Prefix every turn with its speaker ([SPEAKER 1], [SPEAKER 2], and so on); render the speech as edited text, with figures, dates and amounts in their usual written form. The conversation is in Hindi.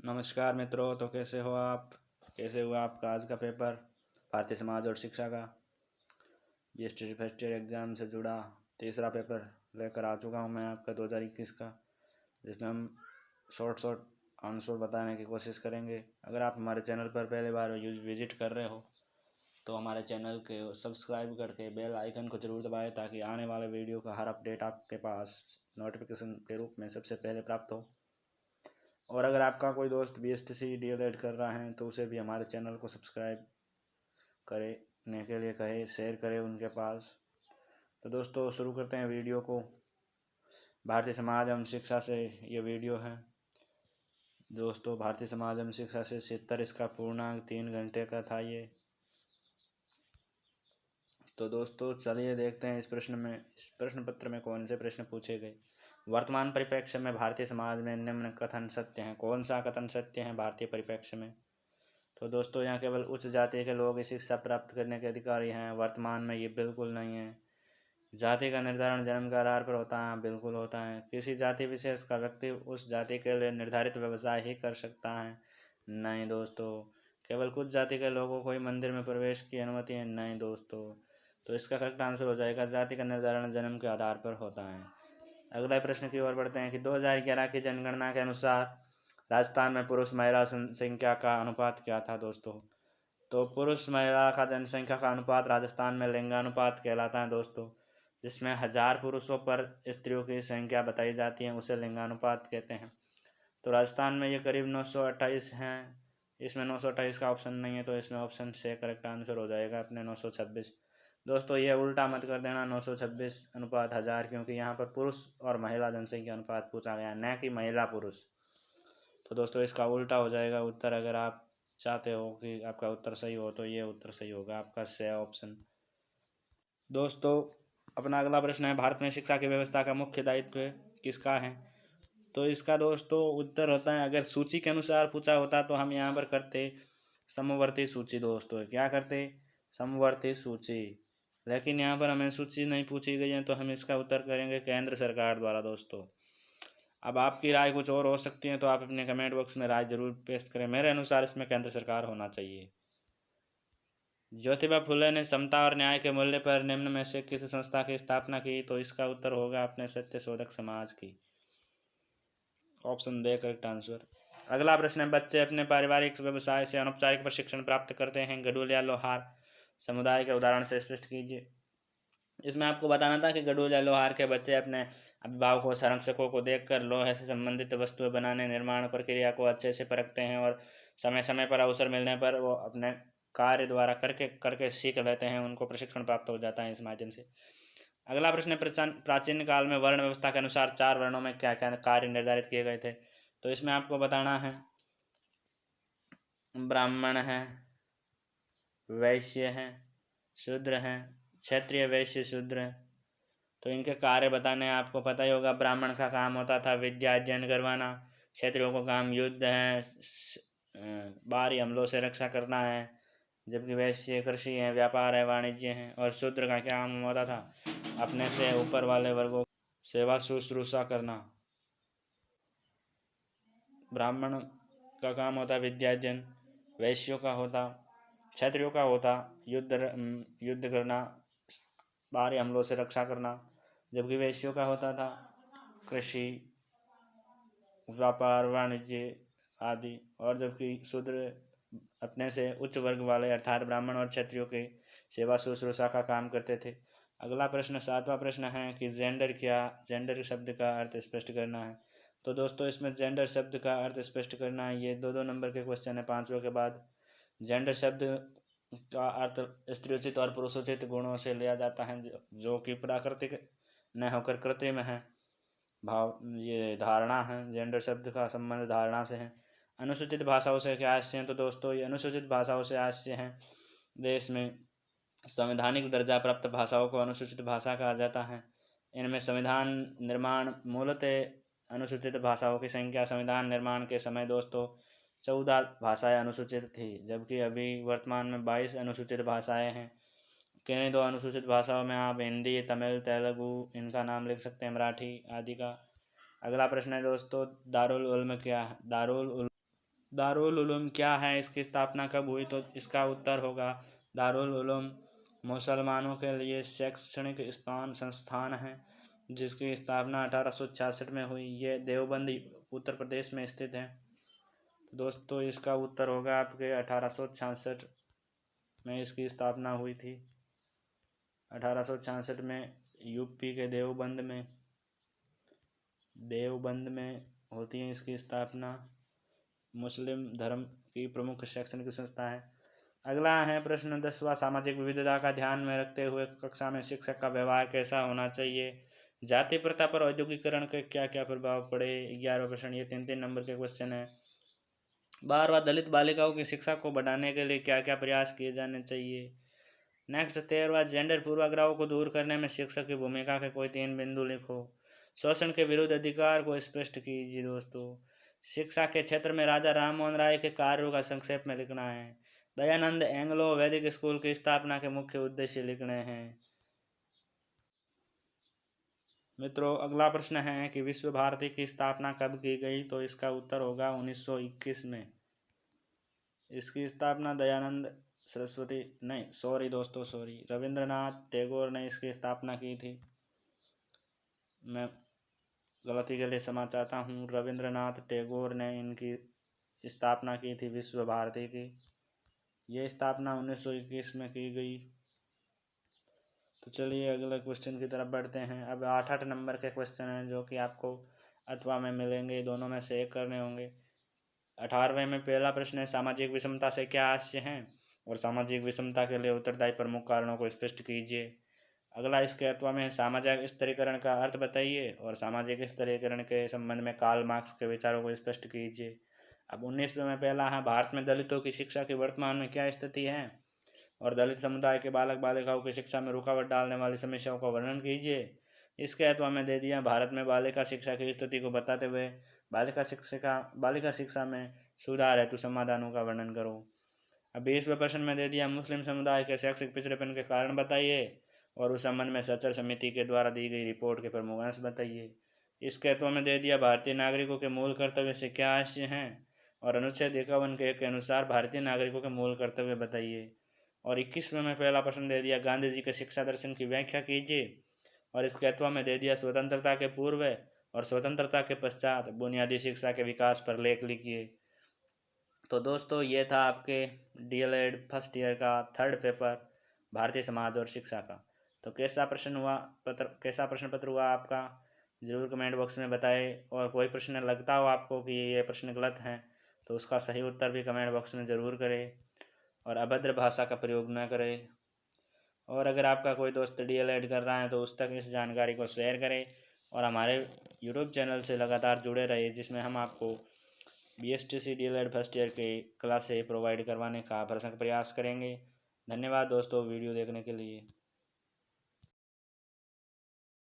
[SPEAKER 1] नमस्कार मित्रों। तो कैसे हो आप? कैसे हुआ आपका आज का पेपर भारतीय समाज और शिक्षा का? बीएसटी फर्स्ट ईयर एग्ज़ाम से जुड़ा तीसरा पेपर लेकर आ चुका हूं मैं आपका 2021 का, जिसमें हम शॉर्ट आंसर बताने की कोशिश करेंगे। अगर आप हमारे चैनल पर पहली बार विजिट कर रहे हो तो हमारे चैनल के सब्सक्राइब करके बेल आइकन को ज़रूर दबाएं, ताकि आने वाले वीडियो का हर अपडेट आपके पास नोटिफिकेशन के रूप में सबसे पहले प्राप्त हो। और अगर आपका कोई दोस्त बीएसटीसी डीएलएड कर रहा है तो उसे भी हमारे चैनल को सब्सक्राइब करने के लिए कहे, शेयर करें उनके पास। तो दोस्तों शुरू करते हैं वीडियो को। भारतीय समाज एवं शिक्षा से ये वीडियो है दोस्तों। भारतीय समाज एवं शिक्षा से 70 इसका पूर्णांक 3 घंटे का था ये। तो दोस्तों चलिए देखते हैं इस प्रश्न पत्र में कौन से प्रश्न पूछे गए। वर्तमान परिप्रेक्ष्य में भारतीय समाज में निम्न कथन सत्य हैं। कौन सा कथन सत्य है भारतीय परिप्रेक्ष्य में? तो दोस्तों यहाँ केवल उच्च जाति के लोग इस शिक्षा प्राप्त करने के अधिकारी हैं। वर्तमान में ये बिल्कुल नहीं है। जाति का निर्धारण जन्म के आधार पर होता है? बिल्कुल होता है। किसी जाति विशेष का व्यक्ति उस जाति के लिए निर्धारित व्यवसाय ही कर सकता है? नहीं दोस्तों। केवल कुछ जाति के लोगों को ही मंदिर में प्रवेश की अनुमति है? नहीं दोस्तों। तो इसका करेक्ट आंसर हो जाएगा जाति का निर्धारण जन्म के आधार पर होता है। अगला प्रश्न की ओर बढ़ते हैं कि 2011 की जनगणना के अनुसार राजस्थान में पुरुष महिला संख्या का अनुपात क्या था दोस्तों? तो पुरुष महिला का जनसंख्या का अनुपात राजस्थान में लिंगानुपात कहलाता है दोस्तों। जिसमें 1000 पुरुषों पर स्त्रियों की संख्या बताई जाती है, उसे लिंगानुपात कहते हैं। तो राजस्थान में ये करीब 928 हैं। इसमें 928 का ऑप्शन नहीं है, तो इसमें ऑप्शन से करेक्ट आंसर हो जाएगा अपने 926। दोस्तों ये उल्टा मत कर देना 926 अनुपात 1000, क्योंकि यहाँ पर पुरुष और महिला जनसंख्या अनुपात पूछा गया, न कि महिला पुरुष। तो दोस्तों इसका उल्टा हो जाएगा उत्तर। अगर आप चाहते हो कि आपका उत्तर सही हो तो ये उत्तर सही होगा आपका से ऑप्शन। दोस्तों अपना अगला प्रश्न है, भारत में शिक्षा की व्यवस्था का मुख्य दायित्व किसका है? तो इसका दोस्तों उत्तर होता है, अगर सूची के अनुसार पूछा होता तो हम यहाँ पर करते समवर्ती सूची। दोस्तों क्या करते? समवर्ती सूची। लेकिन यहाँ पर हमें सूची नहीं पूछी गई है, तो हम इसका उत्तर करेंगे केंद्र सरकार द्वारा दोस्तों। अब आपकी राय कुछ और हो सकती है, तो आप अपने कमेंट बॉक्स में राय जरूर पेस्ट करें। मेरे अनुसार इसमें केंद्र सरकार होना चाहिए। ज्योतिबा फुले ने समता और न्याय के मूल्य पर निम्न में से किस संस्था की स्थापना की? तो इसका उत्तर होगा अपने सत्य शोधक समाज की। ऑप्शन दे करेक्ट आंसर। अगला प्रश्न है, बच्चे अपने पारिवारिक व्यवसाय से अनौपचारिक प्रशिक्षण प्राप्त करते हैं, गडोल या लोहार समुदाय के उदाहरण से स्पष्ट कीजिए। इसमें आपको बताना था कि गडोल या लोहार के बच्चे अपने अभिभावकों संरक्षकों को देखकर लोहे से संबंधित वस्तुएं बनाने निर्माण प्रक्रिया को अच्छे से परखते हैं, और समय समय पर अवसर मिलने पर वो अपने कार्य द्वारा करके सीख लेते हैं। उनको प्रशिक्षण प्राप्त हो जाता है इस माध्यम से। अगला प्रश्न, प्राचीन काल में वर्ण व्यवस्था के अनुसार 4 वर्णों में क्या क्या कार्य निर्धारित किए गए थे? तो इसमें आपको बताना है, ब्राह्मण है, वैश्य है, शूद्र है, क्षत्रिय वैश्य शूद्र। तो इनके कार्य बताने आपको पता ही होगा। ब्राह्मण का काम होता था विद्या अध्ययन करवाना, क्षत्रियों को काम युद्ध है, बाहरी हमलों से रक्षा करना है, जबकि वैश्य कृषि है, व्यापार है, वाणिज्य है। और शूद्र का क्या काम होता था? अपने से ऊपर वाले वर्गों सेवा शुश्रूषा करना। ब्राह्मण का काम होता विद्या अध्ययन, वैश्यों का होता, क्षत्रियों का होता युद्ध करना, बाहरी हमलों से रक्षा करना, जबकि वैश्यों का होता था कृषि, व्यापार, वाणिज्य आदि। और जबकि शूद्र अपने से उच्च वर्ग वाले अर्थात ब्राह्मण और क्षत्रियों के सेवा शुश्रूषा का काम करते थे। अगला प्रश्न 7वां प्रश्न है कि जेंडर शब्द का अर्थ स्पष्ट करना है। तो दोस्तों इसमें जेंडर शब्द का अर्थ स्पष्ट करना है। ये 2-2 नंबर के क्वेश्चन है 5वां के बाद। जेंडर शब्द का अर्थ स्त्रीउचित और पुरुषोचित गुणों से लिया जाता है, जो कि प्राकृतिक न होकर कृत्रिम है। ये धारणा है, जेंडर शब्द का संबंध धारणा से है। अनुसूचित भाषाओं से क्या आशय हैं? तो दोस्तों ये अनुसूचित भाषाओं से आशय हैं, देश में संवैधानिक दर्जा प्राप्त भाषाओं को अनुसूचित भाषा कहा जाता है। इनमें संविधान निर्माण मूलतः अनुसूचित भाषाओं की संख्या संविधान निर्माण के समय दोस्तों 14 भाषाएं अनुसूचित थी, जबकि अभी वर्तमान में 22 अनुसूचित भाषाएं हैं। किन्हीं 2 अनुसूचित भाषाओं में आप हिंदी, तमिल, तेलुगु इनका नाम लिख सकते हैं, मराठी आदि का। अगला प्रश्न है दोस्तों, दारुल उल्म क्या है? दारुल उलूम क्या है, इसकी स्थापना कब हुई? तो इसका उत्तर होगा दारुल उलूम मुसलमानों के लिए शैक्षणिक संस्थान है जिसकी स्थापना 1866 में हुई। ये देवबंद उत्तर प्रदेश में स्थित है। दोस्तों इसका उत्तर होगा आपके 1866 में इसकी स्थापना हुई थी। 1866 में यूपी के देवबंद में होती है इसकी स्थापना। मुस्लिम धर्म की प्रमुख शैक्षणिक संस्था है। अगला है प्रश्न 10वां, सामाजिक विविधता का ध्यान में रखते हुए कक्षा में शिक्षक का व्यवहार कैसा होना चाहिए? जाति प्रथा पर औद्योगिकरण के क्या क्या प्रभाव पड़े? 11वां प्रश्न, ये 3-3 नंबर के क्वेश्चन है। 12वां, दलित बालिकाओं की शिक्षा को बढ़ाने के लिए क्या क्या प्रयास किए जाने चाहिए? नेक्स्ट 13वां, जेंडर पूर्वाग्रहों को दूर करने में शिक्षक की भूमिका के कोई 3 बिंदु लिखो। शोषण के विरुद्ध अधिकार को स्पष्ट कीजिए। दोस्तों शिक्षा के क्षेत्र में राजा राम मोहन राय के कार्यों का संक्षेप में लिखना है। दयानंद एंग्लो वैदिक स्कूल की स्थापना के मुख्य उद्देश्य लिखने हैं। मित्रों अगला प्रश्न है कि विश्व भारती की स्थापना कब की गई? तो इसका उत्तर होगा 1921 में। इसकी स्थापना रविंद्रनाथ टैगोर ने इसकी स्थापना की थी। मैं गलती के लिए क्षमा चाहता हूँ। रविंद्रनाथ टैगोर ने इनकी स्थापना की थी विश्व भारती की। ये स्थापना 1921 में की गई। तो चलिए अगले क्वेश्चन की तरफ बढ़ते हैं। अब 8 नंबर के क्वेश्चन हैं जो कि आपको अथवा में मिलेंगे, दोनों में से एक करने होंगे। 18वें में पहला प्रश्न है, सामाजिक विषमता से क्या आशय है? और सामाजिक विषमता के लिए उत्तरदायी प्रमुख कारणों को स्पष्ट कीजिए। अगला इसके अथवा में सामाजिक स्तरीकरण का अर्थ बताइए और सामाजिक स्तरीकरण के संबंध में कार्ल मार्क्स के विचारों को स्पष्ट कीजिए। अब 19वें में पहला है, भारत में दलितों की शिक्षा की वर्तमान में क्या स्थिति है? और दलित समुदाय के बालक बालिकाओं की शिक्षा में रुकावट डालने वाली समस्याओं का वर्णन कीजिए। इसके अथवा में दे दिया, भारत में बालिका शिक्षा की स्थिति को बताते हुए बालिका शिक्षा में सुधार हेतु समाधानों का वर्णन करो। अब 20वें प्रश्न में दे दिया, मुस्लिम समुदाय के शैक्षिक पिछड़ेपन के कारण बताइए और उस संबंध में सचर समिति के द्वारा दी गई रिपोर्ट के प्रमुख अंश बताइए। इसके अथवा में दे दिया, भारतीय नागरिकों के मूल कर्तव्य से क्या आशय हैं? और अनुच्छेद 51 के अनुसार भारतीय नागरिकों के मूल कर्तव्य बताइए। और 21वें में पहला प्रश्न दे दिया, गांधी जी के शिक्षा दर्शन की व्याख्या कीजिए। और इसके अथवा में दे दिया, स्वतंत्रता के पूर्व और स्वतंत्रता के पश्चात बुनियादी शिक्षा के विकास पर लेख लिखिए। तो दोस्तों ये था आपके DLED फर्स्ट ईयर का 3rd पेपर भारतीय समाज और शिक्षा का। तो कैसा प्रश्न पत्र हुआ आपका, ज़रूर कमेंट बॉक्स में बताएं। और कोई प्रश्न लगता हो आपको कि ये प्रश्न गलत हैं तो उसका सही उत्तर भी कमेंट बॉक्स में ज़रूर करें और अभद्र भाषा का प्रयोग न करें। और अगर आपका कोई दोस्त DLED कर रहा है तो उस तक इस जानकारी को शेयर करें और हमारे यूट्यूब चैनल से लगातार जुड़े रहे, जिसमें हम आपको BSTC DLED फर्स्ट ईयर के क्लासे प्रोवाइड करवाने का भरसक प्रयास करेंगे। धन्यवाद दोस्तों वीडियो देखने के लिए।